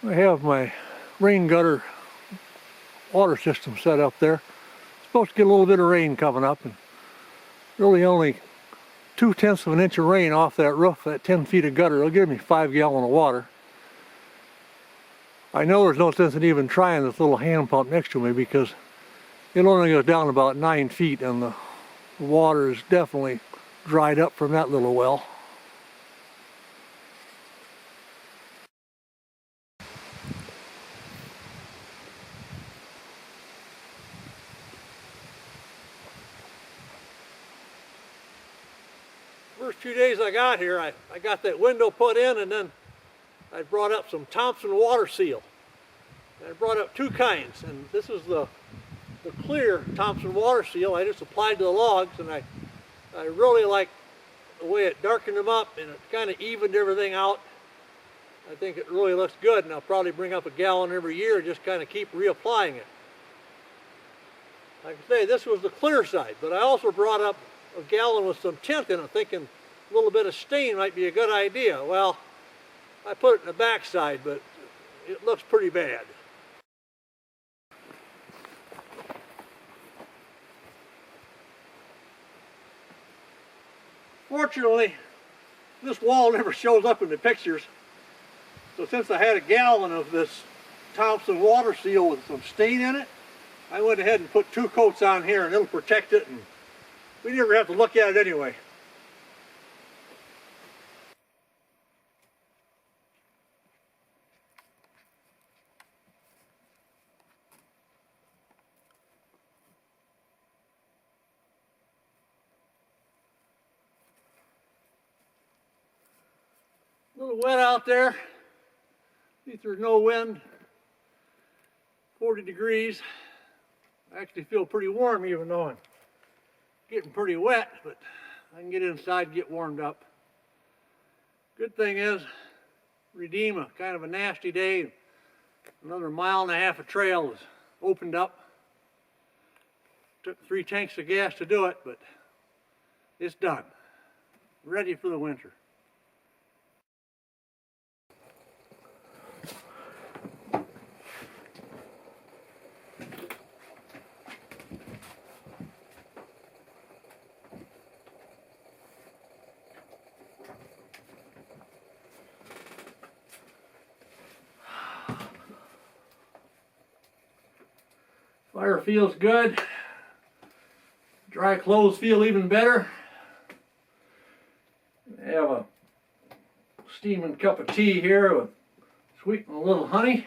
I have my rain gutter water system set up there. It's supposed to get a little bit of rain coming up, and really only 2/10 of an inch of rain off that roof, that 10 feet of gutter, it'll give me 5 gallons of water. I know there's no sense in even trying this little hand pump next to me because it only goes down about 9 feet, and the water is definitely dried up from that little well. First few days I got here, I got that window put in, and then I brought up some Thompson water seal. And I brought up two kinds, and this is the clear Thompson water seal I just applied to the logs, and I really like the way it darkened them up, and it kind of evened everything out. I think it really looks good, and I'll probably bring up a gallon every year and just kind of keep reapplying it. Like I say, this was the clear side, but I also brought up a gallon with some tint in it, thinking a little bit of stain might be a good idea. Well, I put it in the back side, but it looks pretty bad. Fortunately, this wall never shows up in the pictures. So since I had a gallon of this Thompson water seal with some stain in it, I went ahead and put 2 coats on here, and it'll protect it, and we never have to look at it anyway. A little wet out there. At least there's no wind. 40 degrees. I actually feel pretty warm even though I'm getting pretty wet, but I can get inside and get warmed up. Good thing is, redeem a kind of a nasty day. Another 1.5 miles of trail is opened up. Took 3 tanks of gas to do it, but it's done. Ready for the winter. Fire feels good. Dry clothes feel even better. I have a steaming cup of tea here with sweet and a little honey.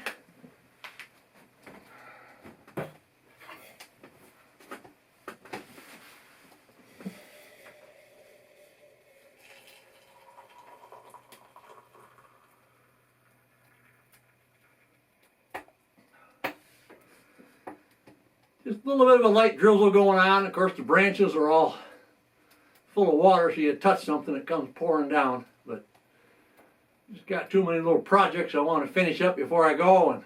Just a little bit of a light drizzle going on. Of course, the branches are all full of water, so you touch something, it comes pouring down. But just got too many little projects I want to finish up before I go. And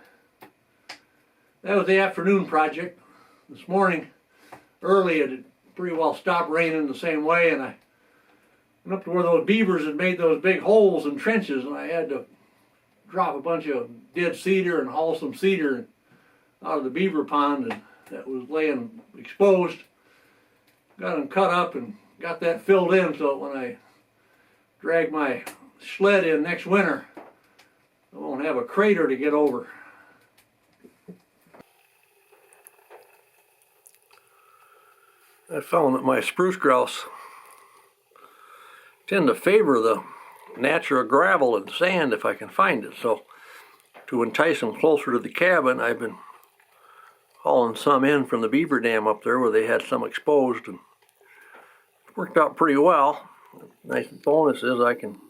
that was the afternoon project. This morning, early, it had pretty well stopped raining the same way, and I went up to where those beavers had made those big holes and trenches, and I had to drop a bunch of dead cedar and haul some cedar out of the beaver pond that was laying exposed. Got them cut up and got that filled in, so when I drag my sled in next winter, I won't have a crater to get over. I found that my spruce grouse tend to favor the natural gravel and sand if I can find it, so to entice them closer to the cabin, I've been hauling some in from the beaver dam up there where they had some exposed, and it worked out pretty well. Nice bonus is I can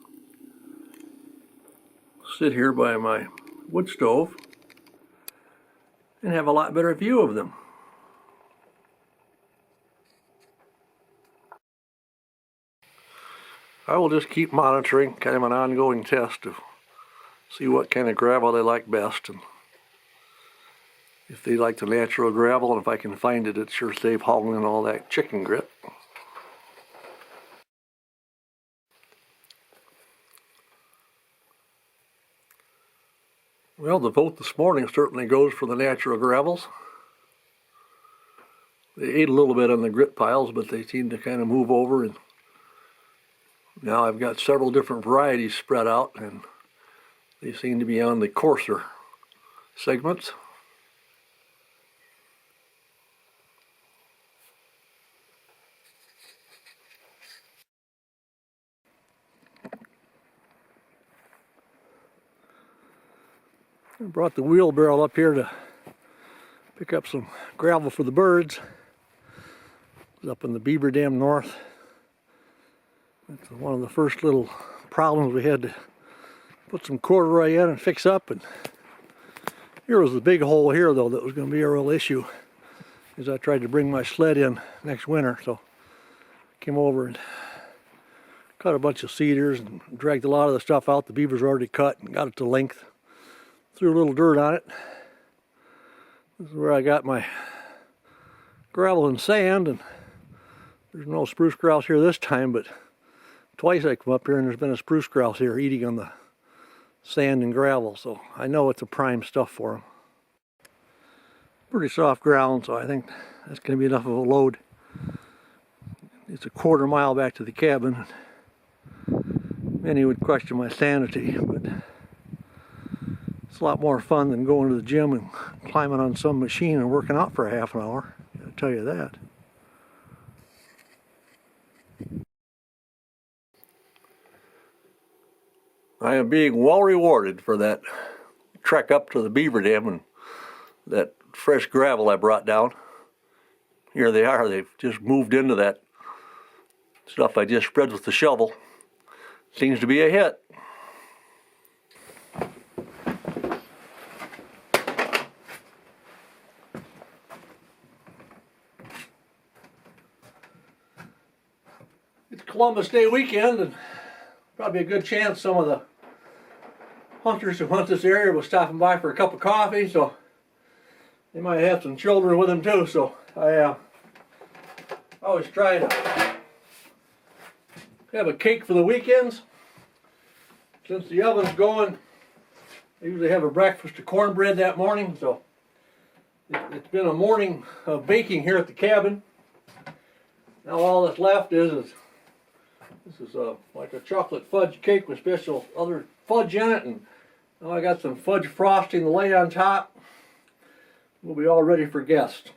sit here by my wood stove and have a lot better view of them. I will just keep monitoring, kind of an ongoing test to see what kind of gravel they like best, and if they like the natural gravel, and if I can find it, it sure saves hauling in all that chicken grit. Well, the vote this morning certainly goes for the natural gravels. They ate a little bit on the grit piles, but they seem to kind of move over, and now I've got several different varieties spread out, and they seem to be on the coarser segments. I brought the wheelbarrow up here to pick up some gravel for the birds. It's up in the beaver dam north. That's one of the first little problems we had to put some corduroy in and fix up. And here was the big hole here, though, that was going to be a real issue as I tried to bring my sled in next winter. So I came over and cut a bunch of cedars and dragged a lot of the stuff out the beavers were already cut and got it to length. Threw a little dirt on it. This is where I got my gravel and sand, and there's no spruce grouse here this time, but twice I come up here and there's been a spruce grouse here eating on the sand and gravel, so I know it's a prime stuff for them. Pretty soft ground, so I think that's going to be enough of a load. It's a quarter mile back to the cabin. Many would question my sanity, but it's a lot more fun than going to the gym and climbing on some machine and working out for a half an hour. I'll tell you that. I am being well rewarded for that trek up to the beaver dam and that fresh gravel I brought down. Here they are. They've just moved into that stuff I just spread with the shovel. Seems to be a hit. It's Columbus Day weekend, and probably a good chance some of the hunters who hunt this area was stopping by for a cup of coffee, so they might have some children with them too. So I always try to have a cake for the weekends. Since the oven's going, I usually have a breakfast of cornbread that morning, so it's been a morning of baking here at the cabin. Now all that's left is this is like a chocolate fudge cake with special other fudge in it, and now I got some fudge frosting to lay on top. We'll be all ready for guests.